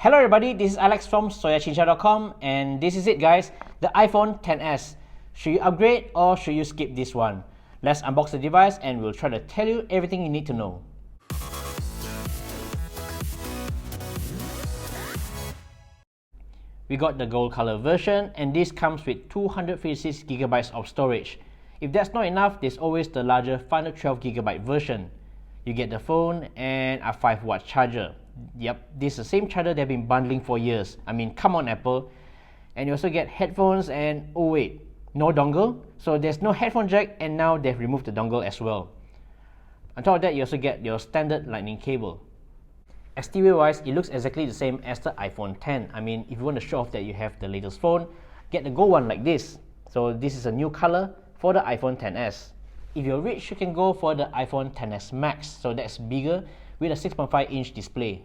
Hello everybody, this is Alex from soyachincha.com and this is it guys, the iPhone XS. Should you upgrade or should you skip this one? Let's unbox the device and we'll try to tell you everything you need to know. We got the gold color version and this comes with 256GB of storage. If that's not enough, there's always the larger 512GB version. You get the phone and a 5-watt charger. Yep, this is the same charger they've been bundling for years. I mean, come on Apple. And you also get headphones and oh wait, no dongle. So there's no headphone jack and now they've removed the dongle as well. On top of that, you also get your standard lightning cable. Exterior wise, it looks exactly the same as the iPhone X. I mean, if you want to show off that you have the latest phone, get the gold one like this. So this is a new color for the iPhone XS. If you're rich, you can go for the iPhone XS Max. So that's bigger with a 6.5-inch display.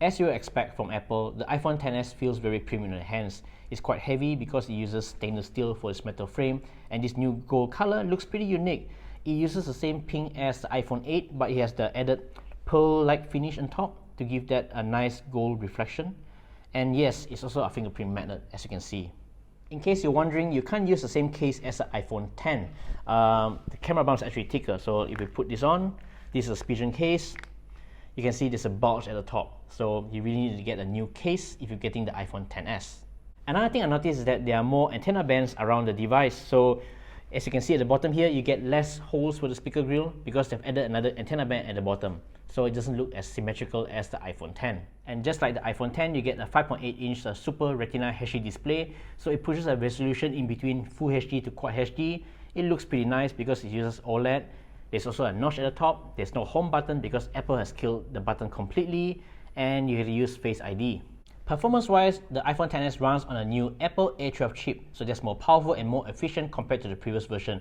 As you would expect from Apple, the iPhone XS feels very premium in the hands. It's quite heavy because it uses stainless steel for its metal frame, and this new gold color looks pretty unique. It uses the same pink as the iPhone 8, but it has the added pearl-like finish on top to give that a nice gold reflection. And yes, it's also a fingerprint magnet, as you can see. In case you're wondering, you can't use the same case as the iPhone X. The camera bump is actually thicker, so if you put this on, this is a Spigen case. You can see there's a bulge at the top, so you really need to get a new case if you're getting the iPhone XS. Another thing I noticed is that there are more antenna bands around the device, so as you can see at the bottom here, you get less holes for the speaker grill because they've added another antenna band at the bottom, so it doesn't look as symmetrical as the iPhone X. And just like the iPhone X, you get a 5.8-inch Super Retina HD display, so it pushes a resolution in between Full HD to Quad HD. It looks pretty nice because it uses OLED. There's also a notch at the top. There's no home button because Apple has killed the button completely, and you have to use Face ID. Performance-wise, the iPhone XS runs on a new Apple A12 chip, so that's more powerful and more efficient compared to the previous version.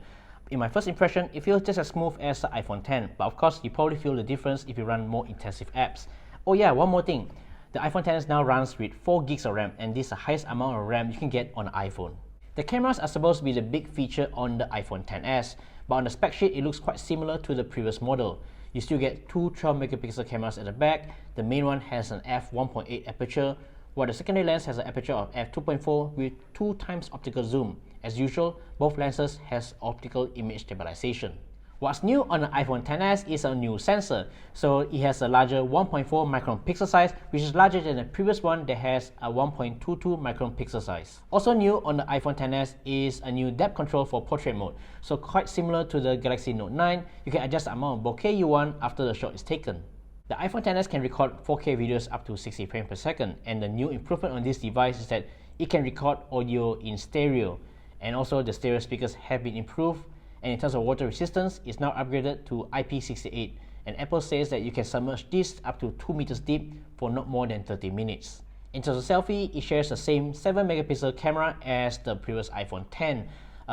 In my first impression, it feels just as smooth as the iPhone X, but of course, you probably feel the difference if you run more intensive apps. Oh yeah, one more thing. The iPhone XS now runs with 4 gigs of RAM, and this is the highest amount of RAM you can get on an iPhone. The cameras are supposed to be the big feature on the iPhone XS, but on the spec sheet, it looks quite similar to the previous model. You still get two 12-megapixel cameras at the back. The main one has an f1.8 aperture, while the secondary lens has an aperture of f2.4 with 2 times optical zoom. As usual, both lenses has optical image stabilization. What's new on the iPhone XS is a new sensor. So it has a larger 1.4 micron pixel size, which is larger than the previous one that has a 1.22 micron pixel size. Also new on the iPhone XS is a new depth control for portrait mode. So quite similar to the Galaxy Note 9, you can adjust the amount of bokeh you want after the shot is taken. The iPhone XS can record 4K videos up to 60 frames per second, and the new improvement on this device is that it can record audio in stereo. And also the stereo speakers have been improved, and in terms of water resistance, it's now upgraded to IP68, and Apple says that you can submerge this up to 2 meters deep for not more than 30 minutes. In terms of selfie, it shares the same 7-megapixel camera as the previous iPhone X.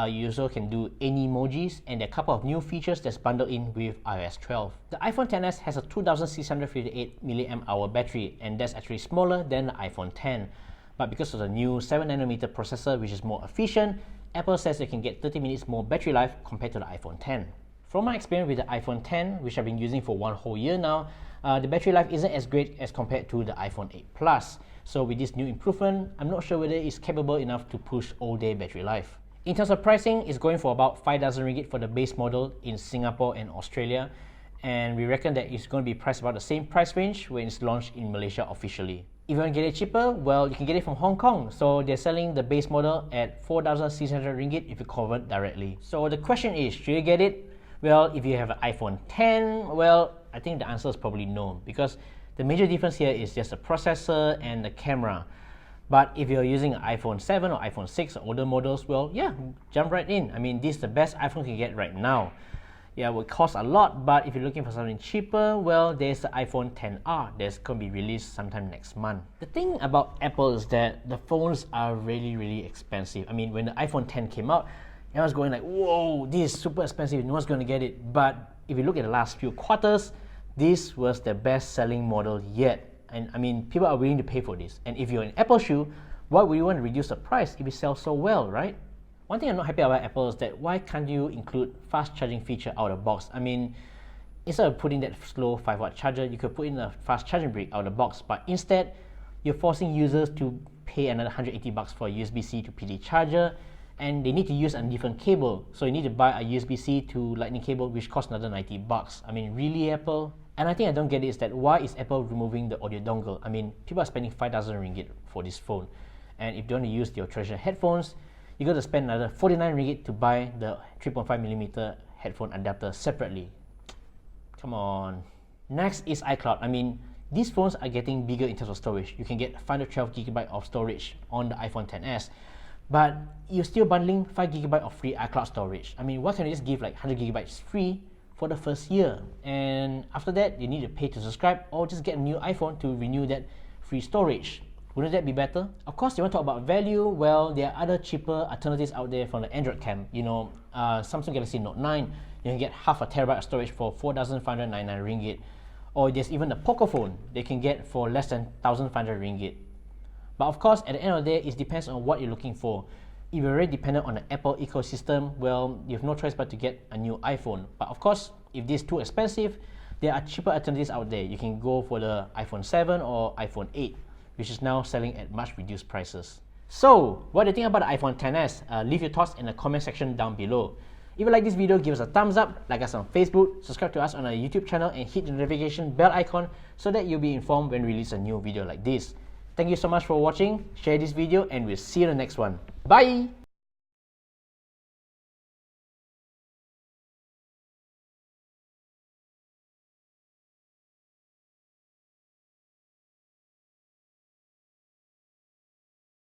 You also can do any emojis, and there are a couple of new features that's bundled in with iOS 12. The iPhone XS has a 2658 mAh battery, and that's actually smaller than the iPhone X. But because of the new 7nm processor, which is more efficient, Apple says you can get 30 minutes more battery life compared to the iPhone X. From my experience with the iPhone X, which I've been using for 1 whole year now, the battery life isn't as great as compared to the iPhone 8 Plus. So with this new improvement, I'm not sure whether it's capable enough to push all-day battery life. In terms of pricing, it's going for about 5,000 ringgit for the base model in Singapore and Australia, and we reckon that it's going to be priced about the same price range when it's launched in Malaysia officially. If you want to get it cheaper, well, you can get it from Hong Kong. So they're selling the base model at 4,600 ringgit if you convert directly. So the question is, should you get it? Well, if you have an iPhone X, well, I think the answer is probably no, because the major difference here is just the processor and the camera. But if you're using an iPhone 7 or iPhone 6 or older models, well, yeah, jump right in. I mean, this is the best iPhone you can get right now. Yeah, it will cost a lot, but if you're looking for something cheaper, well, there's the iPhone XR that's going to be released sometime next month. The thing about Apple is that the phones are really expensive. I mean, when the iPhone X came out, everyone's going like, whoa, this is super expensive, no one's going to get it. But if you look at the last few quarters, this was the best-selling model yet. And I mean, people are willing to pay for this. And if you're an Apple shoe, why would you want to reduce the price if it sells so well, right? One thing I'm not happy about Apple is that why can't you include fast charging feature out of the box? I mean, instead of putting that slow 5-watt charger, you could put in a fast charging brick out of the box, but instead, you're forcing users to pay another 180 bucks for a USB-C to PD charger, and they need to use a different cable. So you need to buy a USB-C to lightning cable, which costs another 90 bucks. I mean, really, Apple? And I think I don't get is that why is Apple removing the audio dongle? I mean, people are spending 5,000 ringgit for this phone. And if you want to use your treasure headphones, you got to spend another 49 ringgit to buy the 3.5mm headphone adapter separately. Come on. Next is iCloud. I mean, these phones are getting bigger in terms of storage. You can get 512GB of storage on the iPhone XS, but you're still bundling 5GB of free iCloud storage. I mean, why can't you just give like 100GB free for the first year? And after that, you need to pay to subscribe or just get a new iPhone to renew that free storage. Wouldn't that be better? Of course, you want to talk about value. Well, there are other cheaper alternatives out there from the Android camp. You know, Samsung Galaxy Note 9, you can get half a terabyte of storage for 4,599 ringgit. Or there's even the Poco phone they can get for less than 1,500 ringgit. But of course, at the end of the day, it depends on what you're looking for. If you're very dependent on the Apple ecosystem, well, you have no choice but to get a new iPhone. But of course, if this is too expensive, there are cheaper alternatives out there. You can go for the iPhone 7 or iPhone 8, which is now selling at much reduced prices. So, what do you think about the iPhone XS? Leave your thoughts in the comment section down below. If you like this video, give us a thumbs up, like us on Facebook, subscribe to us on our YouTube channel, and hit the notification bell icon so that you'll be informed when we release a new video like this. Thank you so much for watching, share this video, and we'll see you in the next one. Bye!